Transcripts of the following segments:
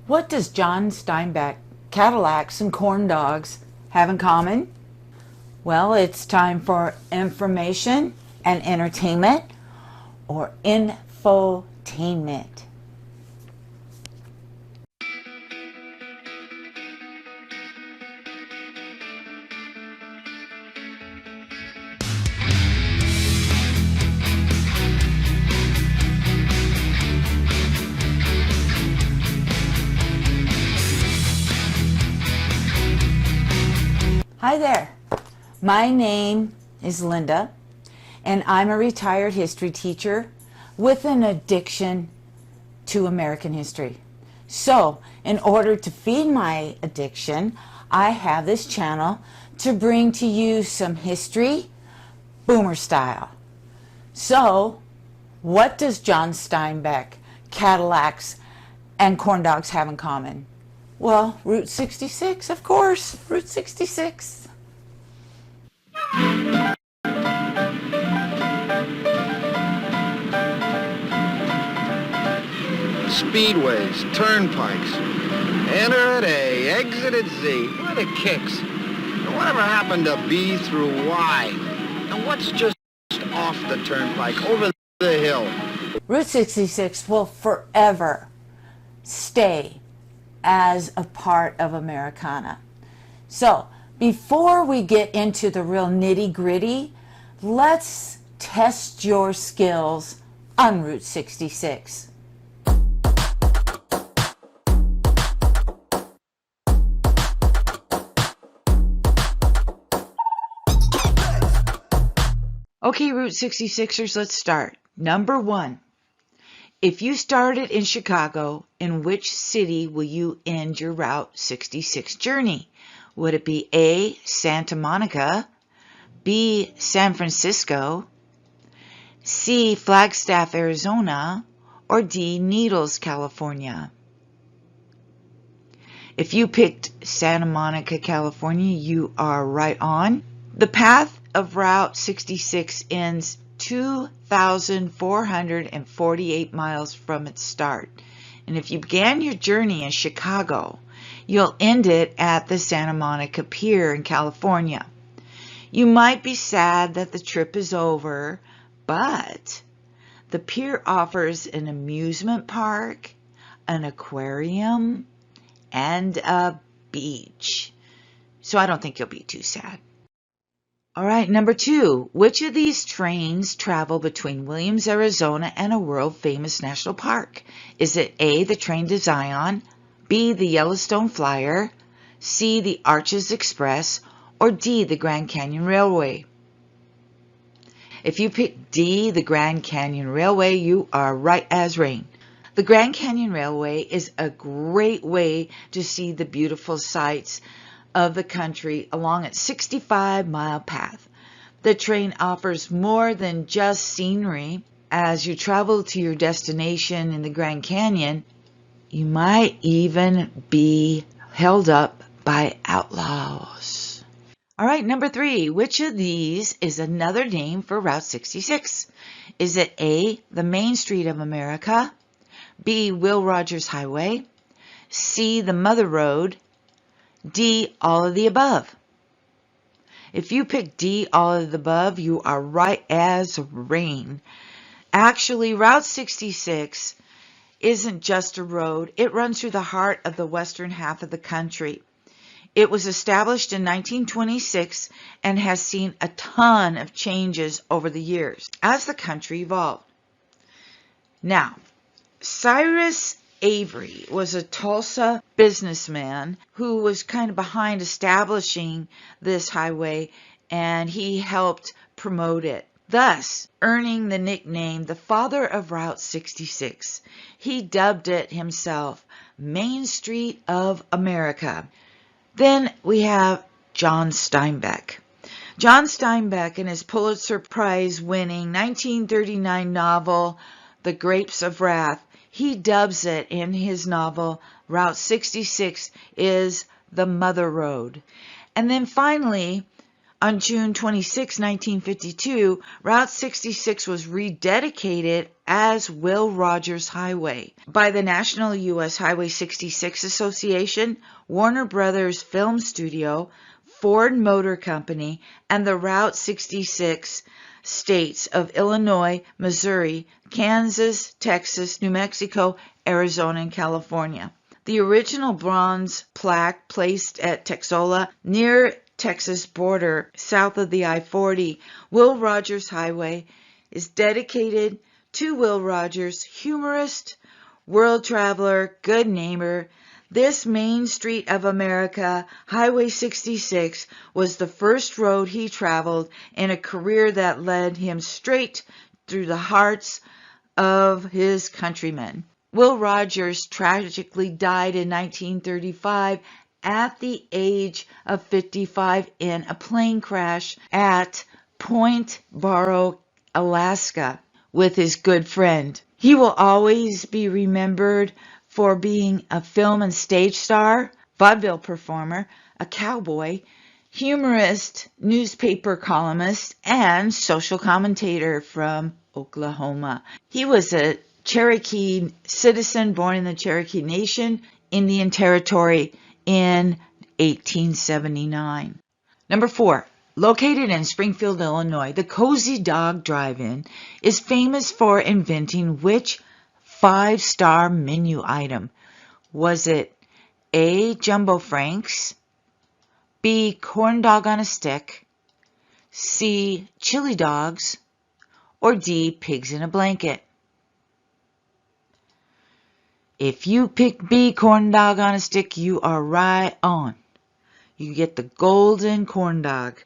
What does John Steinbeck, Cadillacs, and corn dogs have in common? Well, it's time for information and entertainment, or infotainment. Hi there, my name is Linda, and I'm a retired history teacher with an addiction to American history. So, in order to feed my addiction, I have this channel to bring to you some history, boomer style. So, what does John Steinbeck, Cadillacs, and corn dogs have in common? Well, Route 66, of course, Route 66. Speedways, turnpikes. Enter at A, exit at Z. What a kicks. Whatever happened to B through Y? And what's just off the turnpike, over the hill? Route 66 will forever stay as a part of Americana. So, before we get into the real nitty-gritty, let's test your skills on Route 66. Okay, Route 66ers, let's start. Number 1. If you started in Chicago, in which city will you end your Route 66 journey? Would it be A, Santa Monica, B, San Francisco, C, Flagstaff, Arizona, or D, Needles, California? If you picked Santa Monica, California, you are right on. The path of Route 66 ends 2,448 miles from its start. And if you began your journey in Chicago, you'll end it at the Santa Monica Pier in California. You might be sad that the trip is over, but the pier offers an amusement park, an aquarium, and a beach. So I don't think you'll be too sad. All right, number 2, which of these trains travel between Williams, Arizona and a world-famous national park? Is it A, the train to Zion, B, the Yellowstone Flyer, C, the Arches Express, or D, the Grand Canyon Railway? If you pick D, the Grand Canyon Railway, you are right as rain. The Grand Canyon Railway is a great way to see the beautiful sights of the country along its 65-mile path. The train offers more than just scenery. As you travel to your destination in the Grand Canyon, you might even be held up by outlaws. All right, number 3, which of these is another name for Route 66? Is it A, the Main Street of America, B, Will Rogers Highway, C, the Mother Road, D, all of the above? If you pick D, all of the above, you are right as rain. Actually, Route 66 isn't just a road. It runs through the heart of the western half of the country. It was established in 1926 and has seen a ton of changes over the years as the country evolved. Now, Cyrus Avery was a Tulsa businessman who was kind of behind establishing this highway, and he helped promote it, thus earning the nickname the father of Route 66. He dubbed it himself Main Street of America. Then we have John Steinbeck. John Steinbeck, in his Pulitzer Prize-winning 1939 novel, The Grapes of Wrath, he dubs it in his novel, Route 66 is the Mother Road. And then finally, On June 26, 1952, Route 66 was rededicated as Will Rogers Highway by the National U.S. Highway 66 Association, Warner Brothers Film Studio, Ford Motor Company, and the Route 66 states of Illinois, Missouri, Kansas, Texas, New Mexico, Arizona, and California. The original bronze plaque placed at Texola near Texas border south of the I-40, Will Rogers Highway, is dedicated to Will Rogers, humorist, world traveler, good neighbor. This main street of America, Highway 66, was the first road he traveled in a career that led him straight through the hearts of his countrymen. Will Rogers tragically died in 1935 at the age of 55 in a plane crash at Point Barrow, Alaska, with his good friend. He will always be remembered for being a film and stage star, vaudeville performer, a cowboy, humorist, newspaper columnist, and social commentator from Oklahoma. He was a Cherokee citizen born in the Cherokee Nation, Indian Territory, in 1879. Number 4. Located in Springfield, Illinois, the Cozy Dog Drive-In is famous for inventing which 5-star menu item? Was it A. Jumbo Franks, B. Corn dog on a stick, C. Chili dogs, or D. Pigs in a blanket? If you pick B, corn dog on a stick, you are right on. You get the golden corn dog.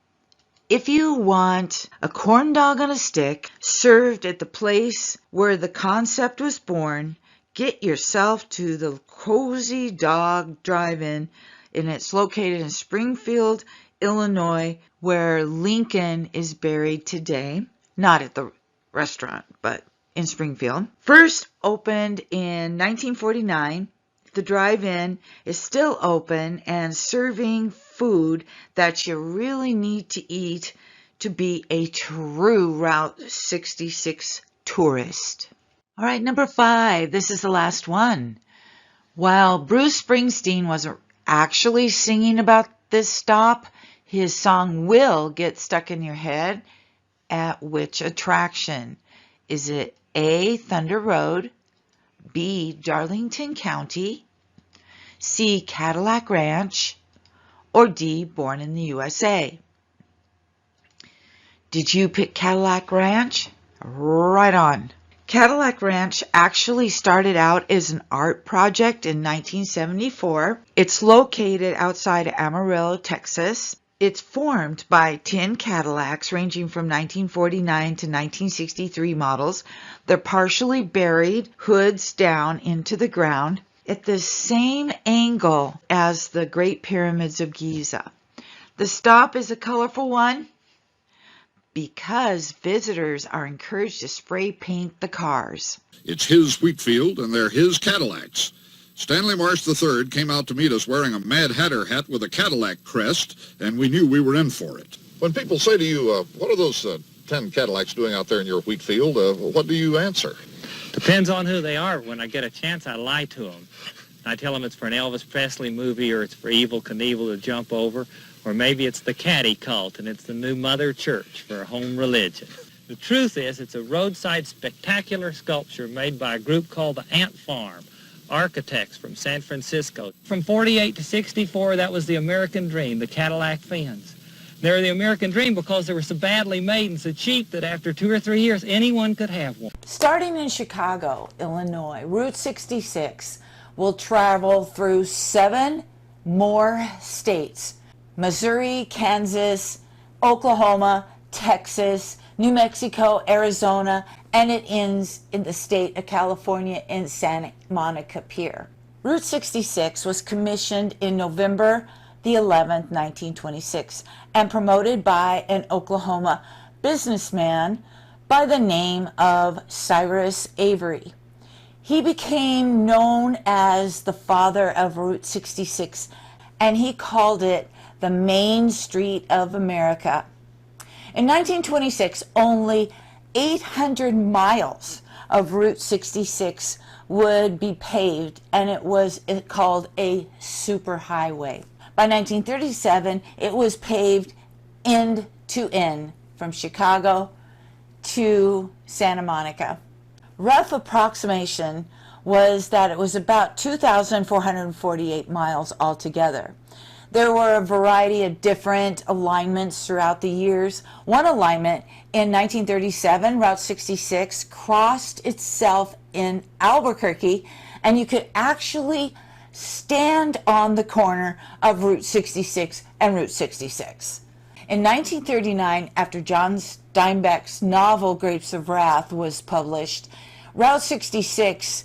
If you want a corn dog on a stick served at the place where the concept was born, get yourself to the Cozy Dog Drive-In, and it's located in Springfield, Illinois, where Lincoln is buried today. Not at the restaurant, but in Springfield. First opened in 1949, the drive-in is still open and serving food that you really need to eat to be a true Route 66 tourist. All right, number 5. This is the last one. While Bruce Springsteen wasn't actually singing about this stop, his song will get stuck in your head at which attraction? Is it A. Thunder Road, B. Darlington County, C. Cadillac Ranch, or D. Born in the USA? Did you pick Cadillac Ranch? Right on. Cadillac Ranch actually started out as an art project in 1974. It's located outside of Amarillo, Texas. It's formed by 10 Cadillacs ranging from 1949 to 1963 models. They're partially buried, hoods down into the ground, at the same angle as the Great Pyramids of Giza. The stop is a colorful one because visitors are encouraged to spray paint the cars. It's his wheat field, and they're his Cadillacs. Stanley Marsh III came out to meet us wearing a Mad Hatter hat with a Cadillac crest, and we knew we were in for it. When people say to you, what are those 10 Cadillacs doing out there in your wheat field, what do you answer? Depends on who they are. When I get a chance, I lie to them. I tell them it's for an Elvis Presley movie, or it's for Evel Knievel to jump over, or maybe it's the Caddy cult, and it's the new Mother Church for a home religion. The truth is, it's a roadside spectacular sculpture made by a group called the Ant Farm, architects from San Francisco. From 48 to 64, that was the American dream, the Cadillac fins. They were the American dream because they were so badly made and so cheap that after 2 or 3 years, anyone could have one. Starting in Chicago, Illinois, Route 66 will travel through 7 more states: Missouri, Kansas, Oklahoma, Texas, New Mexico, Arizona, and it ends in the state of California in Santa Monica Pier. Route 66 was commissioned in November the 11th, 1926, and promoted by an Oklahoma businessman by the name of Cyrus Avery. He became known as the father of Route 66, and he called it the main street of America. In 1926, only 800 miles of Route 66 would be paved, and it was called a superhighway. By 1937, it was paved end to end from Chicago to Santa Monica. Rough approximation was that it was about 2,448 miles altogether. There were a variety of different alignments throughout the years. One alignment in 1937, Route 66 crossed itself in Albuquerque, and you could actually stand on the corner of Route 66 and Route 66. In 1939, after John Steinbeck's novel Grapes of Wrath was published, Route 66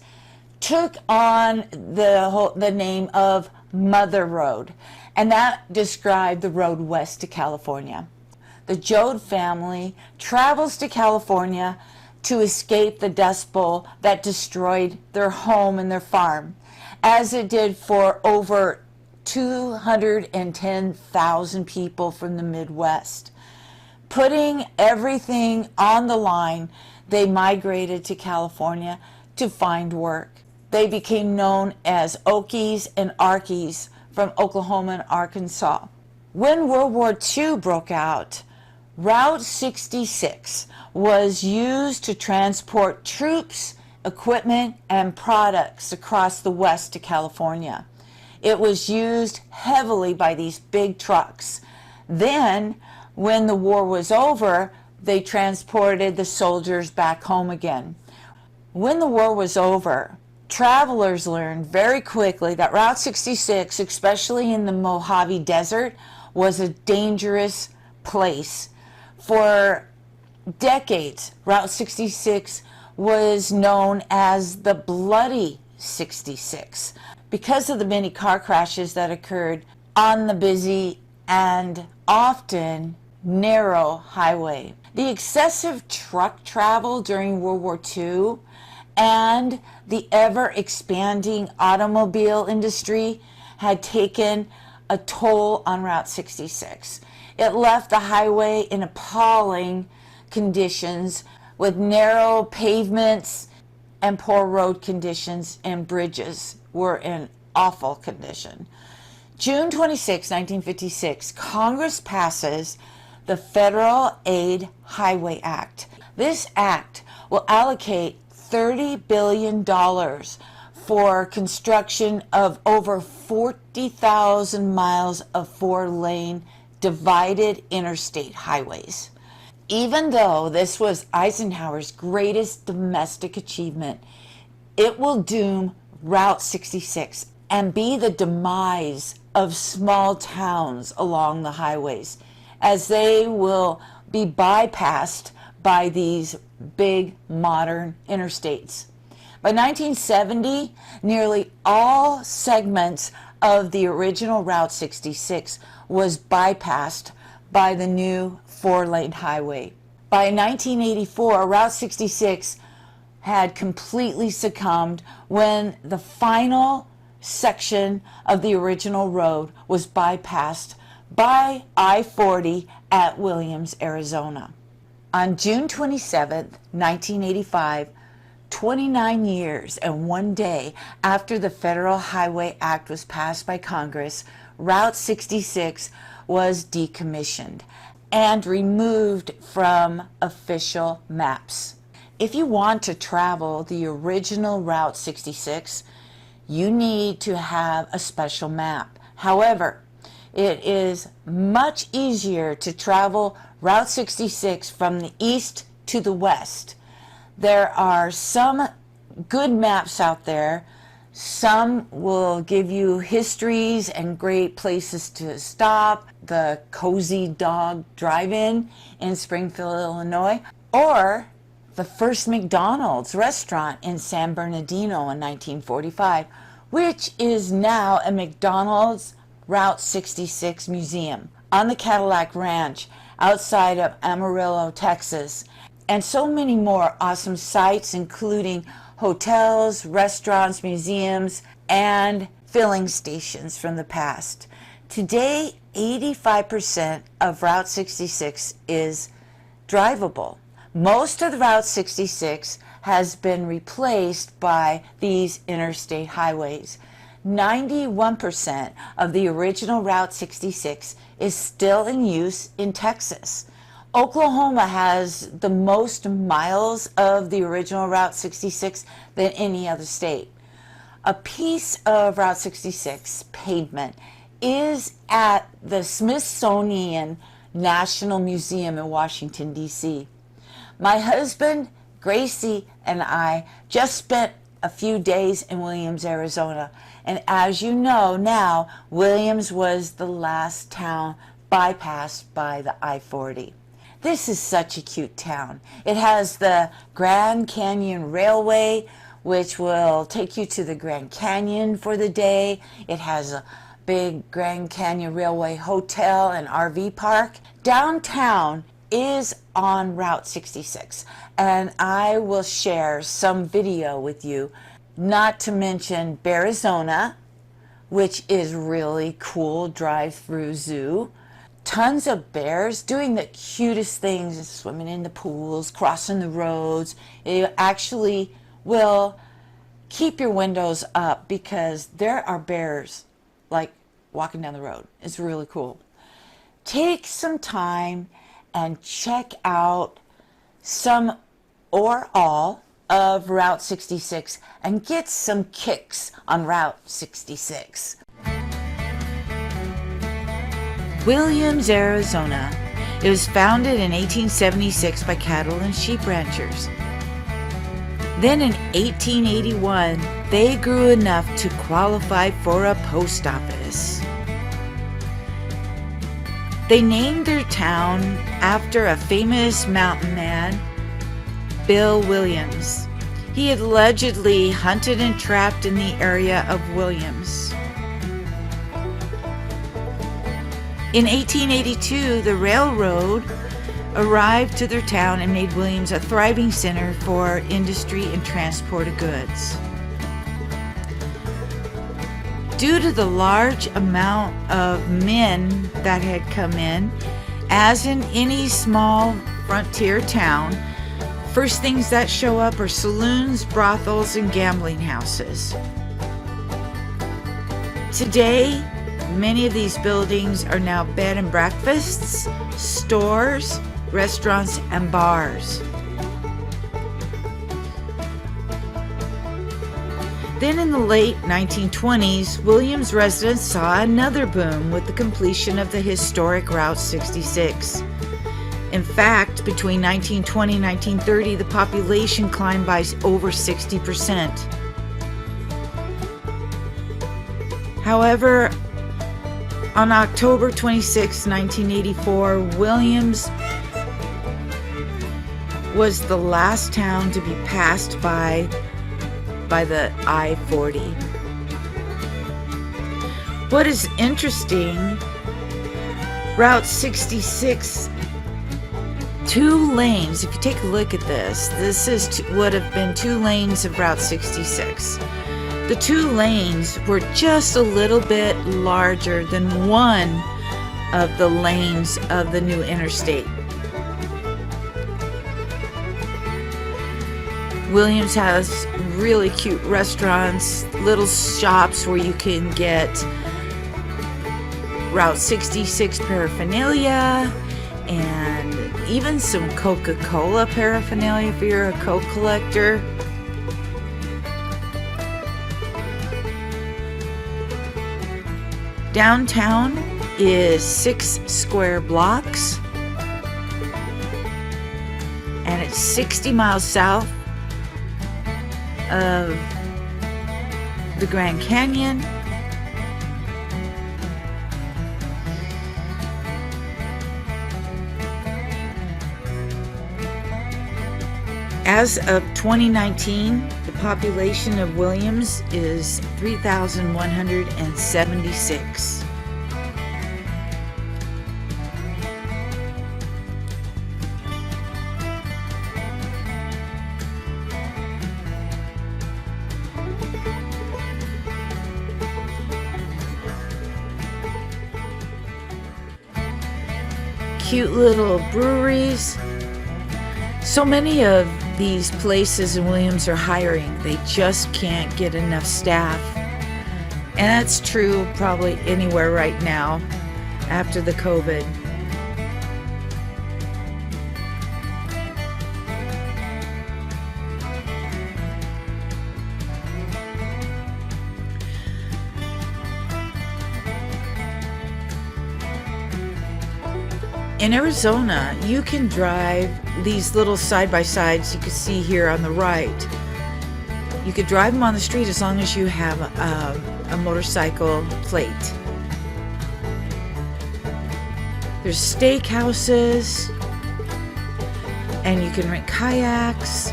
took on the name of Mother Road, and that described the road west to California. The Joad family travels to California to escape the Dust Bowl that destroyed their home and their farm, as it did for over 210,000 people from the Midwest. Putting everything on the line, they migrated to California to find work. They became known as Okies and Arkies from Oklahoma and Arkansas. When World War II broke out, Route 66 was used to transport troops, equipment, and products across the West to California. It was used heavily by these big trucks. Then, when the war was over, they transported the soldiers back home again. When the war was over, travelers learned very quickly that Route 66, especially in the Mojave Desert, was a dangerous place. For decades, Route 66 was known as the Bloody 66 because of the many car crashes that occurred on the busy and often narrow highway. The excessive truck travel during World War II and the ever-expanding automobile industry had taken a toll on Route 66. It left the highway in appalling conditions with narrow pavements and poor road conditions, and bridges were in awful condition. June 26, 1956, Congress passes the Federal Aid Highway Act. This act will allocate $30 billion for construction of over 40,000 miles of four-lane divided interstate highways. Even though this was Eisenhower's greatest domestic achievement, it will doom Route 66 and be the demise of small towns along the highways, as they will be bypassed by these big modern interstates. By 1970, nearly all segments of the original Route 66 was bypassed by the new four-lane highway. By 1984, Route 66 had completely succumbed when the final section of the original road was bypassed by I-40 at Williams, Arizona. On June 27, 1985, 29 years and 1 day after the Federal Highway Act was passed by Congress, Route 66 was decommissioned and removed from official maps. If you want to travel the original Route 66, you need to have a special map. However, it is much easier to travel Route 66 from the east to the west. There are some good maps out there. Some will give you histories and great places to stop. The Cozy Dog Drive-In in Springfield, Illinois, or the first McDonald's restaurant in San Bernardino in 1945, which is now a McDonald's Route 66 museum on the Cadillac Ranch outside of Amarillo, Texas, and so many more awesome sites, including hotels, restaurants, museums, and filling stations from the past. Today, 85% of Route 66 is drivable. Most of the Route 66 has been replaced by these interstate highways. 91% of the original Route 66 is still in use in Texas. Oklahoma has the most miles of the original Route 66 than any other state. A piece of Route 66 pavement is at the Smithsonian National Museum in Washington, D.C. My husband, Gracie, and I just spent a few days in Williams, Arizona. And as you know now, Williams was the last town bypassed by the I-40. This is such a cute town. It has the Grand Canyon Railway, which will take you to the Grand Canyon for the day. It has a big Grand Canyon Railway hotel and RV park. Downtown is on Route 66, and I will share some video with you, not to mention Bearizona, which is really cool drive-through zoo. Tons of bears doing the cutest things, swimming in the pools, crossing the roads. It actually will keep your windows up because there are bears like walking down the road. It's really cool. Take some time and check out some or all of Route 66 and get some kicks on Route 66. Williams, Arizona. It was founded in 1876 by cattle and sheep ranchers. Then in 1881, they grew enough to qualify for a post office. They named their town after a famous mountain man, Bill Williams. He had allegedly hunted and trapped in the area of Williams. In 1882, the railroad arrived to their town and made Williams a thriving center for industry and transport of goods. Due to the large amount of men that had come in, as in any small frontier town, first things that show up are saloons, brothels, and gambling houses. Today, many of these buildings are now bed and breakfasts, stores, restaurants, and bars. Then in the late 1920s, Williams residents saw another boom with the completion of the historic Route 66. In fact, between 1920 and 1930, the population climbed by over 60%. However, on October 26, 1984, Williams was the last town to be passed by the I-40. What is interesting, Route 66, 2 lanes, if you take a look at this would have been 2 lanes of Route 66. The 2 lanes were just a little bit larger than one of the lanes of the new interstate. Williams has really cute restaurants, little shops where you can get Route 66 paraphernalia and even some Coca-Cola paraphernalia if you're a Coke collector. Downtown is 6 square blocks, and it's 60 miles south of the Grand Canyon. As of 2019, the population of Williams is 3,176. cute little breweries. So many of these places in Williams are hiring. They just can't get enough staff. And that's true probably anywhere right now after the COVID. In Arizona, you can drive these little side-by-sides you can see here on the right. You could drive them on the street as long as you have a motorcycle plate. There's steakhouses, and you can rent kayaks.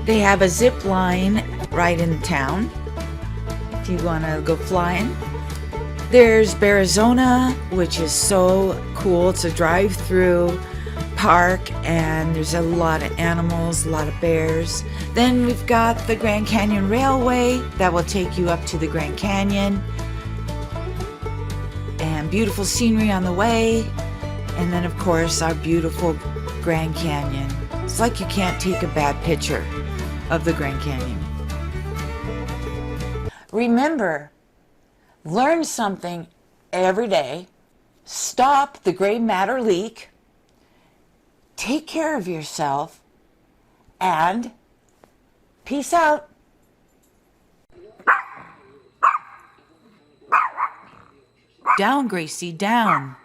They have a zip line right in town if you want to go flying. There's Arizona, which is so cool. It's a drive-through park, and there's a lot of animals, a lot of bears. Then we've got the Grand Canyon Railway that will take you up to the Grand Canyon, and beautiful scenery on the way. And then, of course, our beautiful Grand Canyon. It's like you can't take a bad picture of the Grand Canyon. Remember, learn something every day. Stop the gray matter leak. Take care of yourself. And peace out. Down, Gracie, down.